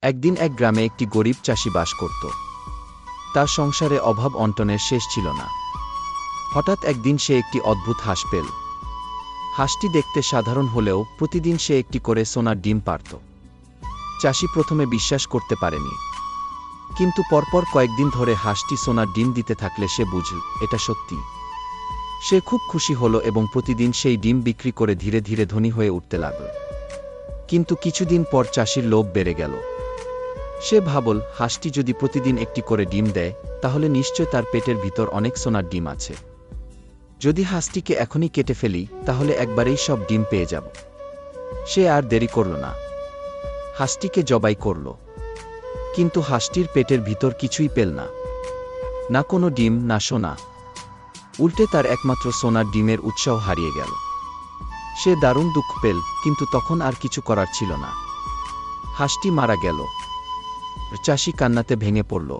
একদিন এক গ্রামে একটি গরিব চাষি বাস করত। তার সংসারে অভাব অনটনের শেষ ছিল না। হঠাৎ একদিন সে একটি অদ্ভুত হাঁস পেল। হাঁসটি দেখতে সাধারণ হলেও প্রতিদিন সে একটি করে সোনার ডিম পাড়ত। চাষি প্রথমে বিশ্বাস করতে পারেনি, কিন্তু পরপর কয়েকদিন ধরে হাঁসটি সোনার ডিম দিতে থাকলে সে বুঝল এটা সত্যি। সে খুব খুশি হল এবং প্রতিদিন সেই ডিম বিক্রি করে ধীরে ধীরে ধনী হয়ে উঠতে লাগল। কিন্তু কিছুদিন পর চাষির লোভ বেড়ে গেল। সে ভাবল, হাঁসটি যদি প্রতিদিন একটি করে ডিম দেয়, তাহলে নিশ্চয় তার পেটের ভিতর অনেক সোনার ডিম আছে। যদি হাঁসটিকে এখনই কেটে ফেলি, তাহলে একবারেই সব ডিম পেয়ে যাব। সে আর দেরি করল না, হাঁসটিকে জবাই করল। কিন্তু হাঁসটির পেটের ভিতর কিছুই পেল না, না কোনো ডিম, না সোনা। উল্টে তার একমাত্র সোনার ডিমের উৎসাহ হারিয়ে গেল। সে দারুণ দুঃখ পেল, কিন্তু তখন আর কিছু করার ছিল না। হাঁসটি মারা গেল। চাষি কান্নাতে ভেঙে পড়ল।